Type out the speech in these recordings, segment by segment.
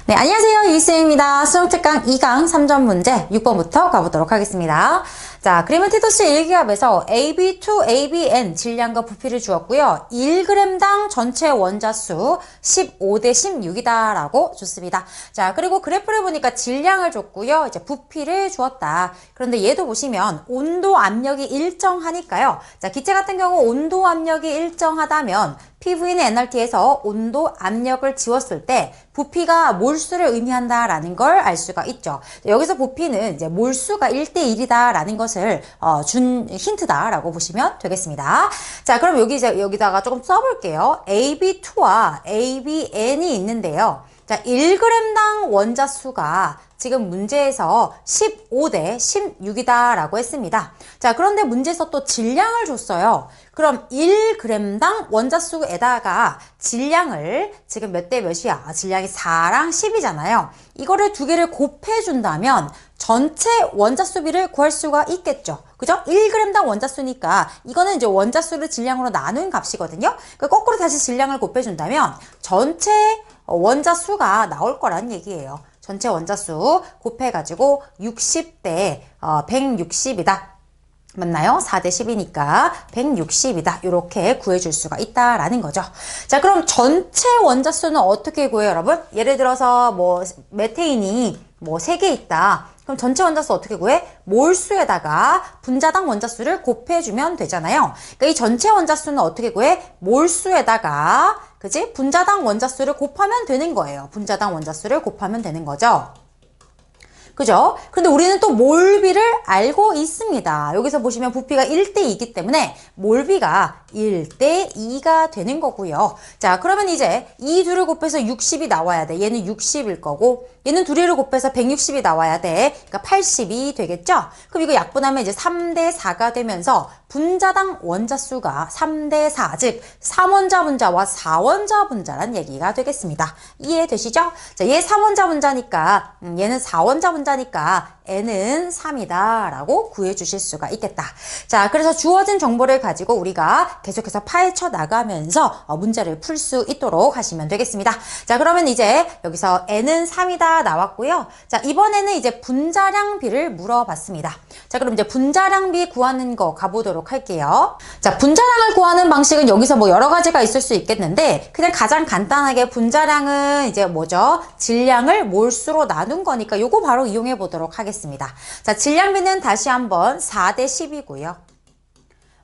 네, 안녕하세요. 유희쌤입니다. 수능특강 2강 3점 문제 6번부터 가보도록 하겠습니다. 자, 그림은 티토시 1기압에서 AB2, ABN 질량과 부피를 주었고요. 1g당 전체 원자수 15대 16이다 라고 줬습니다. 자, 그리고 그래프를 보니까 질량을 줬고요. 이제 부피를 주었다. 그런데 얘도 보시면 온도 압력이 일정하니까요. 자, 기체 같은 경우 온도 압력이 일정하다면 PV는 NRT에서 온도 압력을 지웠을 때 부피가 몰수를 의미한다라는 걸 알 수가 있죠. 여기서 부피는 이제 몰수가 1대1이다라는 것을 준 힌트다라고 보시면 되겠습니다. 자, 그럼 여기다가 조금 써볼게요. AB2와 ABN이 있는데요. 자, 1g당 원자수가 지금 문제에서 15대 16이다 라고 했습니다. 자, 그런데 문제에서 또 질량을 줬어요. 그럼 1g당 원자수에다가 질량을 지금 몇 대 몇이야? 질량이 4랑 10이잖아요. 이거를 두 개를 곱해준다면 전체 원자수비를 구할 수가 있겠죠. 그죠? 1g당 원자수니까 이거는 이제 원자수를 질량으로 나눈 값이거든요. 그러니까 거꾸로 다시 질량을 곱해준다면 전체 원자수가 나올 거란 얘기예요. 전체 원자수 곱해가지고 60대 160이다. 맞나요? 4대 10이니까 160이다. 이렇게 구해줄 수가 있다라는 거죠. 자, 그럼 전체 원자수는 어떻게 구해요, 여러분? 예를 들어서 뭐 메테인이 뭐 3개 있다. 그럼 전체 원자수 어떻게 구해? 몰수에다가 분자당 원자수를 곱해주면 되잖아요. 그러니까 이 전체 원자수는 어떻게 구해? 몰수에다가 그지? 분자당 원자수를 곱하면 되는 거예요. 분자당 원자수를 곱하면 되는 거죠. 그죠? 근데 우리는 또 몰비를 알고 있습니다. 여기서 보시면 부피가 1대2이기 때문에 몰비가 1대2가 되는 거고요. 자, 그러면 이제 이 둘을 곱해서 60이 나와야 돼. 얘는 60일 거고 얘는 두 개를 곱해서 160이 나와야 돼. 그러니까 80이 되겠죠? 그럼 이거 약분하면 이제 3대4가 되면서 분자당 원자수가 3대4, 즉 3원자 분자와 4원자 분자란 얘기가 되겠습니다. 이해되시죠? 자, 얘 3원자 분자니까 얘는 4원자 분자니까 n은 3이다 라고 구해주실 수가 있겠다. 자, 그래서 주어진 정보를 가지고 우리가 계속해서 파헤쳐 나가면서 문제를 풀 수 있도록 하시면 되겠습니다. 자, 그러면 이제 여기서 n은 3이다 나왔고요. 자, 이번에는 이제 분자량비를 물어봤습니다. 자, 그럼 이제 분자량비 구하는 거 가보도록 할게요. 자, 분자량을 구하는 방식은 여기서 뭐 여러 가지가 있을 수 있겠는데 그냥 가장 간단하게 분자량은 이제 뭐죠? 질량을 몰수로 나눈 거니까 요거 바로 이용해 보도록 하겠습니다. 자, 질량비는 다시 한번 4대 10이고요.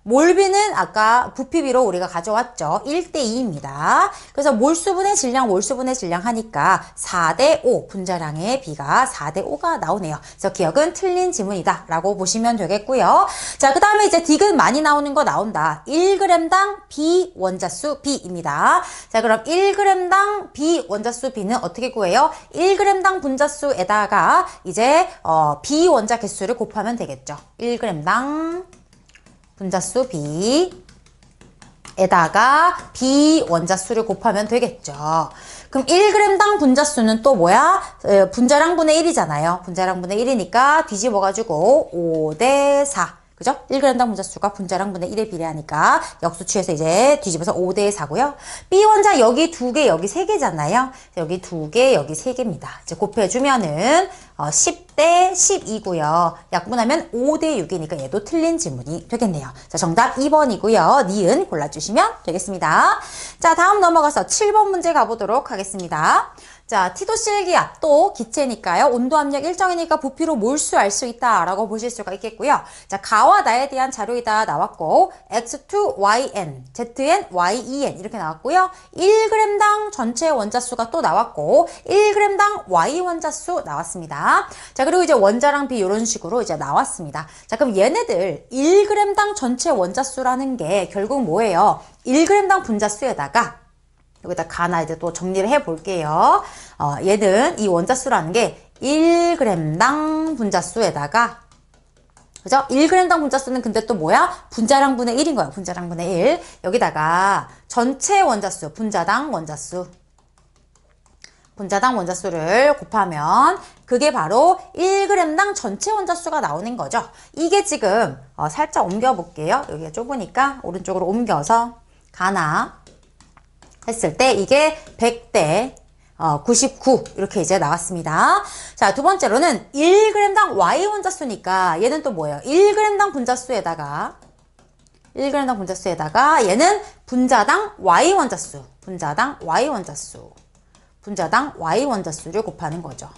몰비는 아까 부피비로 우리가 가져왔죠. 1대2입니다. 그래서 몰수분의 질량 하니까 4대5, 분자량의 비가 4대5가 나오네요. 그래서 기억은 틀린 지문이다 라고 보시면 되겠고요. 자, 그 다음에 이제 딕은 많이 나오는 거 나온다. 1g당 비원자수 비입니다. 자, 그럼 1g당 비원자수 비는 어떻게 구해요? 1g당 분자수에다가 이제 비원자 개수를 곱하면 되겠죠. 1g당 분자수 B에다가 B 원자수를 곱하면 되겠죠. 그럼 1g당 분자수는 또 뭐야? 분자량분의 1이잖아요. 분자량분의 1이니까 뒤집어가지고 5대 4. 그죠? 1g당 분자수가 분자량분의 1에 비례하니까 역수 취해서 이제 뒤집어서 5대 4고요. B 원자 여기 2개, 여기 3개잖아요. 여기 2개, 여기 3개입니다. 이제 곱해주면은 10대 10이고요. 약분하면 5대 6이니까 얘도 틀린 지문이 되겠네요. 자, 정답 2번이고요. 니은 골라주시면 되겠습니다. 자, 다음 넘어가서 7번 문제 가보도록 하겠습니다. 자, 티도실기압 또 기체니까요. 온도 압력 일정이니까 부피로 몰수 알 수 있다라고 보실 수가 있겠고요. 자, 가와 나에 대한 자료이다 나왔고 X2, YN, ZN, YEN 이렇게 나왔고요. 1g당 전체 원자수가 또 나왔고 1g당 Y 원자수 나왔습니다. 자, 그리고 이제 원자량 비 이런 식으로 이제 나왔습니다. 자, 그럼 얘네들 1g당 전체 원자수라는 게 결국 뭐예요? 1g당 분자수에다가 여기다 가나 이제 또 정리를 해 볼게요. 얘는 이 원자수라는 게 1g당 분자수에다가 그죠? 1g당 분자수는 근데 또 뭐야? 분자량분의 1인 거야. 분자량분의 1. 여기다가 전체 원자수, 분자당 원자수를 곱하면 그게 바로 1g당 전체 원자수가 나오는 거죠. 이게 지금 살짝 옮겨 볼게요. 여기가 좁으니까 오른쪽으로 옮겨서 가나 했을 때 이게 100대 99 이렇게 이제 나왔습니다. 자, 두 번째로는 1g당 Y 원자수니까 얘는 또 뭐예요? 1g당 분자수에다가 얘는 분자당 Y 원자수, 분자당 Y 원자수를 곱하는 거죠.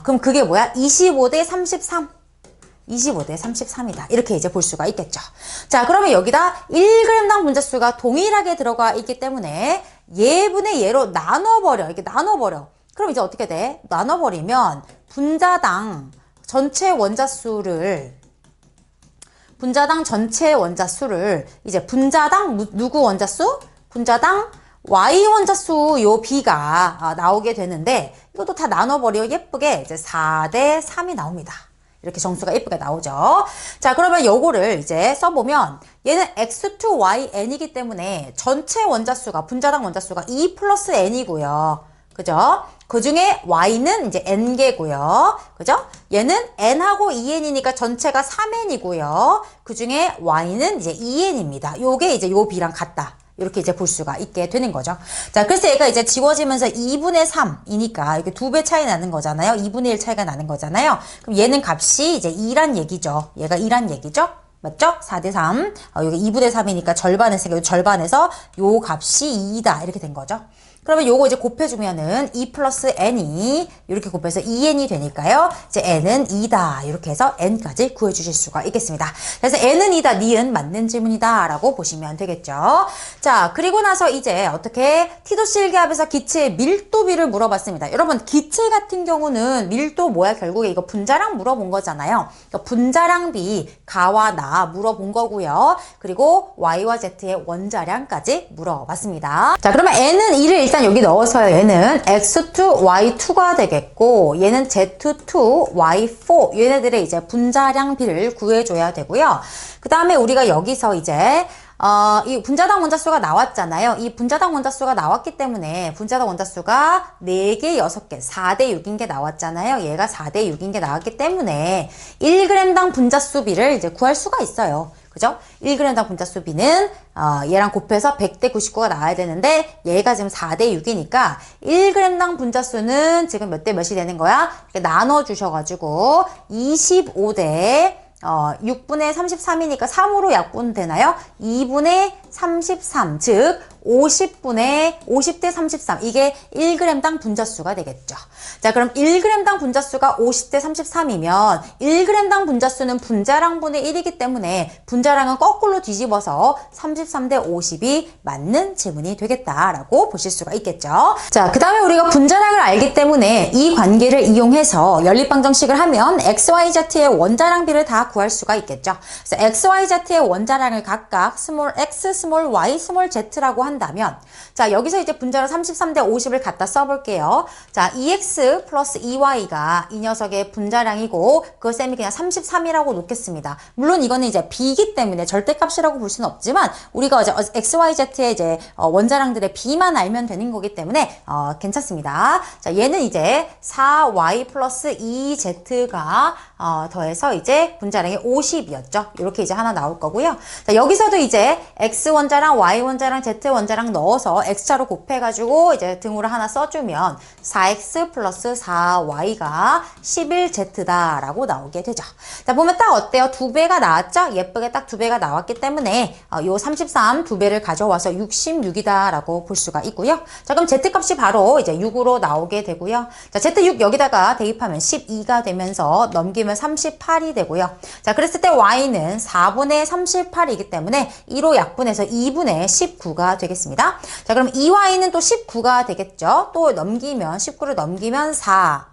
그럼 그게 뭐야? 25대 33. 25대 33이다. 이렇게 이제 볼 수가 있겠죠. 자, 그러면 여기다 1g당 분자수가 동일하게 들어가 있기 때문에 얘분의 얘로 나눠버려. 이렇게 나눠버려. 그럼 이제 어떻게 돼? 나눠버리면 분자당 전체 원자수를 이제 분자당 누구 원자수? 분자당 Y 원자수 요 B가 나오게 되는데 이것도 다 나눠버려 예쁘게 이제 4대 3이 나옵니다. 이렇게 정수가 예쁘게 나오죠. 자, 그러면 요거를 이제 써보면 얘는 X2YN이기 때문에 전체 원자수가 분자당 원자수가 2 플러스 N이고요. 그죠? 그 중에 Y는 이제 N개고요. 그죠? 얘는 N하고 2N이니까 전체가 3N이고요. 그 중에 Y는 이제 2N입니다. 요게 이제 요 B랑 같다. 이렇게 이제 볼 수가 있게 되는 거죠. 자, 그래서 얘가 이제 지워지면서 2분의 3이니까 이렇게 2배 차이 나는 거잖아요. 2분의 1 차이가 나는 거잖아요. 그럼 얘는 값이 이제 2란 얘기죠. 얘가 2란 얘기죠. 맞죠? 4대 3. 여기 2분의 3이니까 절반에서 요 값이 2다. 이렇게 된 거죠. 그러면 요거 이제 곱해주면은 2 플러스 n이 이렇게 곱해서 2n이 되니까요. 이제 n은 2다. 이렇게 해서 n까지 구해주실 수가 있겠습니다. 그래서 n은 2다, 니은 맞는 질문이다 라고 보시면 되겠죠. 자, 그리고 나서 이제 어떻게 티도씨 일기합에서 기체의 밀도비를 물어봤습니다. 여러분, 기체 같은 경우는 밀도 뭐야? 결국에 이거 분자량 물어본 거잖아요. 그러니까 분자량비 가와 나 물어본 거고요. 그리고 y와 z의 원자량까지 물어봤습니다. 자, 그러면 n은 2를 일단 여기 넣어서요. 얘는 x2, y2가 되겠고 얘는 z2, y4 얘네들의 이제 분자량비를 구해줘야 되고요. 그 다음에 우리가 여기서 이제 이 분자당 원자수가 나왔잖아요. 이 분자당 원자수가 나왔기 때문에 분자당 원자수가 4개, 6개, 4대 6인 게 나왔잖아요. 얘가 4대 6인 게 나왔기 때문에 1g당 분자수비를 이제 구할 수가 있어요. 그죠? 1g당 분자수비는 얘랑 곱해서 100대 99가 나와야 되는데 얘가 지금 4대 6이니까 1g당 분자수는 지금 몇 대 몇이 되는 거야? 이렇게 나눠주셔가지고 25대 6분의 33이니까 3으로 약분되나요? 2분의 33, 즉 50대 33 이게 1g당 분자수가 되겠죠. 자, 그럼 1g당 분자수가 50대 33이면 1g당 분자수는 분자량분의 1이기 때문에 분자량은 거꾸로 뒤집어서 33대 50이 맞는 질문이 되겠다라고 보실 수가 있겠죠. 자, 그 다음에 우리가 분자량을 알기 때문에 이 관계를 이용해서 연립방정식을 하면 XYZ의 원자량비를 다 구할 수가 있겠죠. 그래서 XYZ의 원자량을 각각 스몰 x, 스몰 y, 스몰 z라고 한다면 자, 여기서 이제 분자로 33대 50을 갖다 써볼게요. 자, 2x 플러스 2y가 이 녀석의 분자량이고 그 셈이 그냥 33이라고 놓겠습니다. 물론 이거는 이제 b이기 때문에 절대값이라고 볼 수는 없지만 우리가 이제 XYZ의 이제 원자량들의 b만 알면 되는 거기 때문에 괜찮습니다. 자, 얘는 이제 4y 플러스 2z가 더해서 이제 분자량이 50이었죠. 이렇게 이제 하나 나올 거고요. 자, 여기서도 이제 x 원자랑 y 원자랑 z 원자랑 넣어서 x자로 곱해가지고 이제 등으로 하나 써주면 4x 플러스 4y가 11z다 라고 나오게 되죠. 자, 보면 딱 어때요? 2배가 나왔죠? 예쁘게 딱 2배가 나왔기 때문에 요 33 2배를 가져와서 66이다 라고 볼 수가 있고요. 자, 그럼 z값이 바로 이제 6으로 나오게 되고요. 자, z6 여기다가 대입하면 12가 되면서 넘기면 38이 되고요. 자, 그랬을 때 y는 4분의 38이기 때문에 2로 약분해서 2분의 19가 되겠습니다. 자, 그럼 2y는 또 19가 되겠죠. 또 넘기면 19를 넘기면 4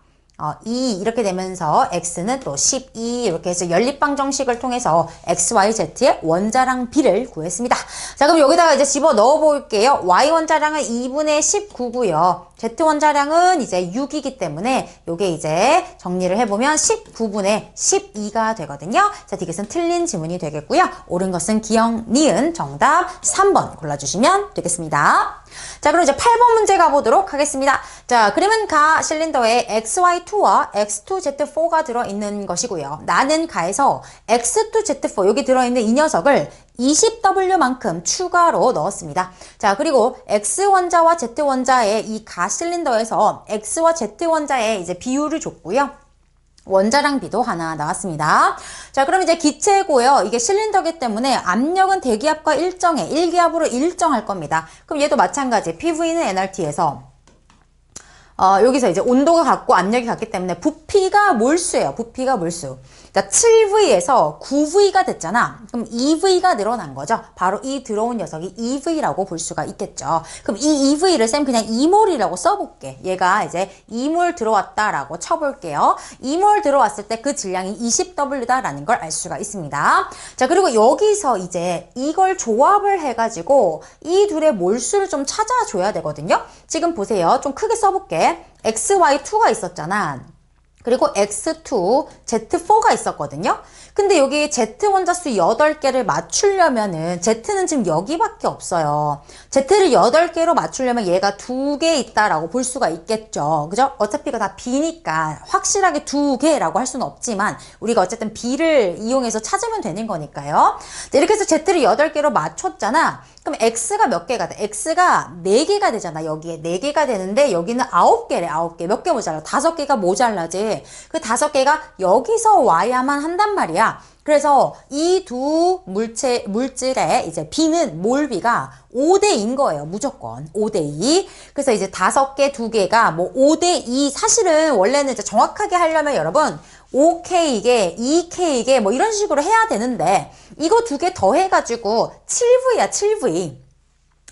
2 이렇게 되면서 x는 또 12 이렇게 해서 연립방정식을 통해서 x, y, z의 원자량 비를 구했습니다. 자, 그럼 여기다가 이제 집어 넣어 볼게요. y 원자량은 2분의 19고요. z 원자량은 이제 6이기 때문에 요게 이제 정리를 해보면 19분의 12가 되거든요. 자, 디귿은 틀린 지문이 되겠고요. 옳은 것은 기억, 니은 정답 3번 골라주시면 되겠습니다. 자, 그럼 이제 8번 문제 가보도록 하겠습니다. 자, 그림은 가 실린더에 XY2와 X2Z4가 들어있는 것이고요. 나는 가에서 X2Z4 여기 들어있는 이 녀석을 20W만큼 추가로 넣었습니다. 자, 그리고 X원자와 Z원자의 이 가실린더에서 X와 Z원자의 이제 비율을 줬고요. 원자량 비도 하나 나왔습니다. 자, 그럼 이제 기체고요. 이게 실린더기 때문에 압력은 대기압과 일정해. 1기압으로 일정할 겁니다. 그럼 얘도 마찬가지. PV는 nRT에서 여기서 이제 온도가 같고 압력이 같기 때문에 부피가 몰수예요. 부피가 몰수. 자, 7V에서 9V가 됐잖아. 그럼 2V가 늘어난 거죠. 바로 이 들어온 녀석이 2V라고 볼 수가 있겠죠. 그럼 이 2V를 쌤 그냥 2몰이라고 써볼게. 얘가 이제 2몰 들어왔다라고 쳐볼게요. 2몰 들어왔을 때 그 질량이 20W다라는 걸 알 수가 있습니다. 자, 그리고 여기서 이제 이걸 조합을 해가지고 이 둘의 몰수를 좀 찾아줘야 되거든요. 지금 보세요. 좀 크게 써볼게. XY2가 있었잖아. 그리고 X2, Z4가 있었거든요. 근데 여기 Z 원자수 8개를 맞추려면은 Z는 지금 여기밖에 없어요. Z를 8개로 맞추려면 얘가 2개 있다라고 볼 수가 있겠죠. 그죠? 어차피 이거 다 B니까 확실하게 2개라고 할 수는 없지만 우리가 어쨌든 B를 이용해서 찾으면 되는 거니까요. 이렇게 해서 Z를 8개로 맞췄잖아. 그럼 X가 몇 개가 돼? X가 4개가 되잖아. 여기에 4개가 되는데 여기는 9개래. 9개. 몇 개 모자라? 5개가 모자라지. 그 5개가 여기서 와야만 한단 말이야. 그래서 이 두 물질의 이제 B는 몰비가 5대2인 거예요. 무조건 5대2. 그래서 이제 5개, 2개가 뭐 5대2. 사실은 원래는 이제 정확하게 하려면 여러분 5K이게 2K이게 뭐 이런 식으로 해야 되는데 이거 2개 더해가지고 7V야 7V.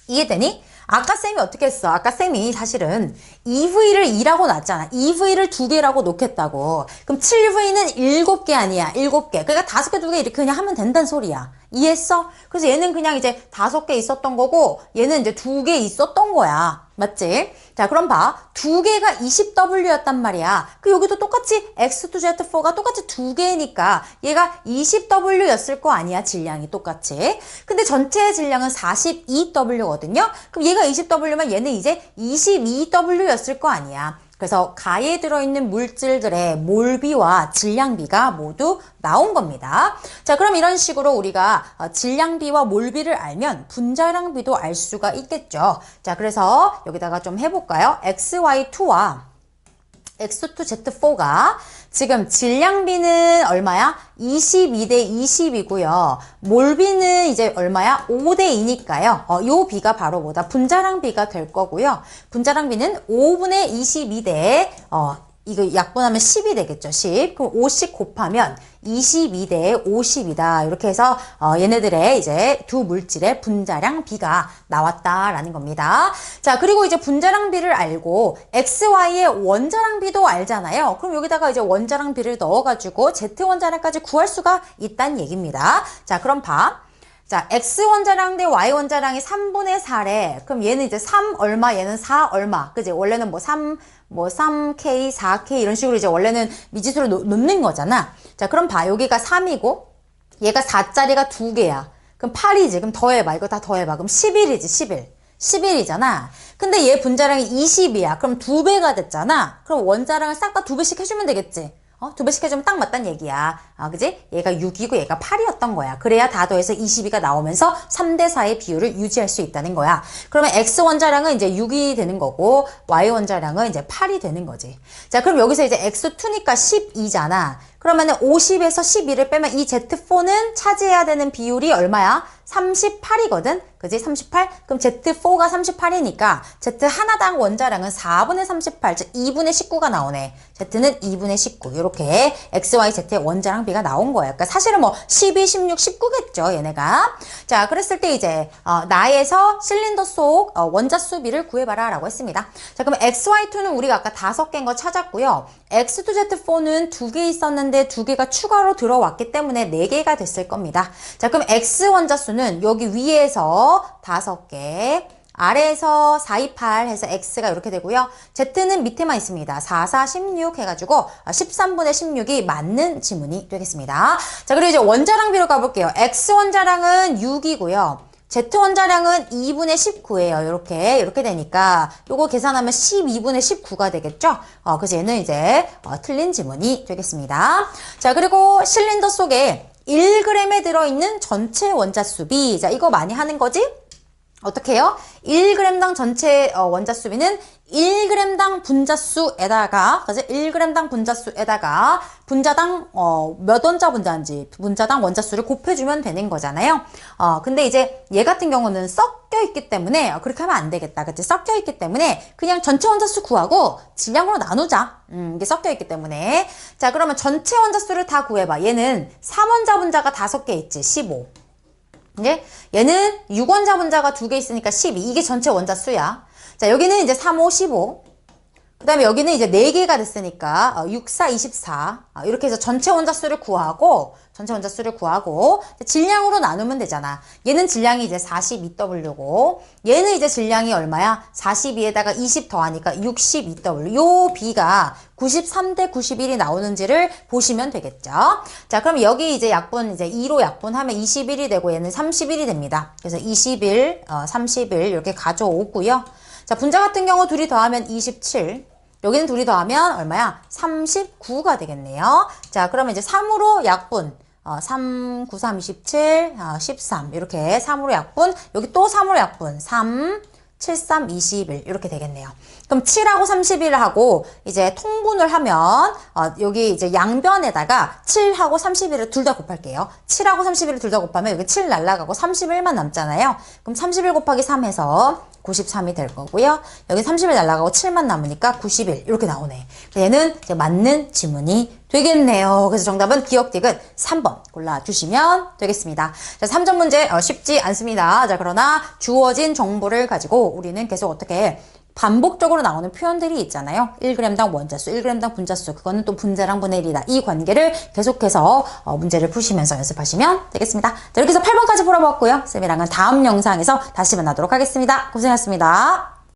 이해되니? 아까 쌤이 어떻게 했어? 아까 쌤이 사실은 2V를 2라고 놨잖아. 2V를 2개라고 놓겠다고. 그럼 7V는 7개 아니야. 7개. 그러니까 5개, 2개 이렇게 그냥 하면 된다는 소리야. 이해했어? 그래서 얘는 그냥 이제 5개 있었던 거고 얘는 이제 2개 있었던 거야. 맞지? 자, 그럼 봐. 2개가 20W였단 말이야. 그 여기도 똑같이 X2Z4가 똑같이 2개니까 얘가 20W였을 거 아니야. 질량이 똑같이. 근데 전체 질량은 42W거든요. 그럼 얘가 20W면 얘는 이제 22W였을 거 아니야. 그래서 가에 들어있는 물질들의 몰비와 질량비가 모두 나온 겁니다. 자, 그럼 이런 식으로 우리가 질량비와 몰비를 알면 분자량비도 알 수가 있겠죠. 자, 그래서 여기다가 좀 해볼까요? XY2와 X2Z4가 지금 질량비는 얼마야? 22대 20이고요. 몰비는 이제 얼마야? 5대 2니까요. 요 비가 바로 뭐다? 분자량비가 될 거고요. 분자량비는 5분의 22대 이거 약분하면 10이 되겠죠. 10. 그럼 50 곱하면 22대 50이다. 이렇게 해서 얘네들의 이제 두 물질의 분자량 비가 나왔다라는 겁니다. 자, 그리고 이제 분자량 비를 알고 XY의 원자량 비도 알잖아요. 그럼 여기다가 이제 원자량 비를 넣어가지고 Z 원자량까지 구할 수가 있다는 얘기입니다. 자, 그럼 봐. 자, X원자량 대 Y원자량이 3분의 4래. 그럼 얘는 이제 3 얼마, 얘는 4 얼마. 그지? 원래는 뭐 3K, 4K 이런 식으로 이제 원래는 미지수를 놓는 거잖아. 자, 그럼 봐. 여기가 3이고, 얘가 4짜리가 2개야. 그럼 8이지. 그럼 더해봐. 이거 다 더해봐. 그럼 11이지, 11. 11이잖아. 근데 얘 분자량이 20이야. 그럼 2배가 됐잖아. 그럼 원자량을 싹 다 2배씩 해주면 되겠지. 2배씩 해주면 딱 맞단 얘기야. 그지? 얘가 6이고 얘가 8이었던 거야. 그래야 다 더해서 22가 나오면서 3대 4의 비율을 유지할 수 있다는 거야. 그러면 X 원자량은 이제 6이 되는 거고 Y 원자량은 이제 8이 되는 거지. 자, 그럼 여기서 이제 X2니까 12잖아. 그러면은 50에서 12를 빼면 이 Z4는 차지해야 되는 비율이 얼마야? 38이거든? 그지? 38? 그럼 Z4가 38이니까 Z 하나당 원자량은 4분의 38, 즉 2분의 19가 나오네. Z는 2분의 19. 이렇게 X, Y, Z의 원자량 비가 나온 거예요. 그러니까 사실은 뭐 12, 16, 19겠죠, 얘네가. 자, 그랬을 때 이제 나에서 실린더 속 원자수 비를 구해봐라 라고 했습니다. 자, 그럼 XY2는 우리가 아까 5개인 거 찾았고요. X2Z4는 2개 있었는데 2개가 추가로 들어왔기 때문에 4개가 됐을 겁니다. 자, 그럼 X 원자수는 여기 위에서 5개, 아래에서 4, 2, 8 해서 X가 이렇게 되고요. Z는 밑에만 있습니다. 4, 4, 16 해가지고 13분의 16이 맞는 지문이 되겠습니다. 자, 그리고 이제 원자량비로 가볼게요. X 원자량은 6이고요. Z 원자량은 2분의 19예요. 이렇게 되니까 요거 계산하면 12분의 19가 되겠죠? 그래서 얘는 이제 틀린 지문이 되겠습니다. 자, 그리고 실린더 속에 1g에 들어있는 전체 원자수비. 자, 이거 많이 하는 거지? 어떻게 해요? 1g당 전체 원자수비는 1g당 분자수에다가, 그죠? 1g당 분자수에다가 분자당 몇 원자 분자인지 분자당 원자수를 곱해주면 되는 거잖아요. 근데 이제 얘 같은 경우는 섞여 있기 때문에 그렇게 하면 안 되겠다. 그치? 섞여 있기 때문에 그냥 전체 원자수 구하고 질량으로 나누자. 이게 섞여 있기 때문에. 자, 그러면 전체 원자수를 다 구해봐. 얘는 3원자 분자가 5개 있지. 15. 예? 얘는 6원자 분자가 2개 있으니까 12. 이게 전체 원자수야. 자, 여기는 이제 3, 5, 15. 그 다음에 여기는 이제 4개가 됐으니까 6, 4, 24. 이렇게 해서 전체 원자수를 구하고 질량으로 나누면 되잖아. 얘는 질량이 이제 42W고 얘는 이제 질량이 얼마야? 42에다가 20 더하니까 62W. 요 B가 93대 91이 나오는지를 보시면 되겠죠. 자, 그럼 여기 이제 약분, 이제 2로 약분하면 21이 되고 얘는 31이 됩니다. 그래서 21, 31 이렇게 가져오고요. 자, 분자 같은 경우 둘이 더하면 27. 여기는 둘이 더하면 얼마야? 39가 되겠네요. 자, 그러면 이제 3으로 약분. 3, 9, 3, 27, 13. 이렇게 3으로 약분. 여기 또 3으로 약분. 3, 7, 3, 21. 이렇게 되겠네요. 그럼 7하고 31하고 이제 통분을 하면, 여기 이제 양변에다가 7하고 31을 둘 다 곱할게요. 7하고 31을 둘 다 곱하면 여기 7 날라가고 31만 남잖아요. 그럼 31 곱하기 3 해서 93이 될 거고요. 여기 30일 날라가고 7만 남으니까 91 이렇게 나오네. 얘는 이제 맞는 지문이 되겠네요. 그래서 정답은 기억디귿 3번 골라주시면 되겠습니다. 자, 3점 문제 쉽지 않습니다. 자, 그러나 주어진 정보를 가지고 우리는 계속 어떻게 반복적으로 나오는 표현들이 있잖아요. 1g당 원자수, 1g당 분자수, 그거는 또 분자랑 분의 1이다. 이 관계를 계속해서 문제를 푸시면서 연습하시면 되겠습니다. 자, 이렇게 해서 8번까지 풀어보았고요. 쌤이랑은 다음 영상에서 다시 만나도록 하겠습니다. 고생하셨습니다.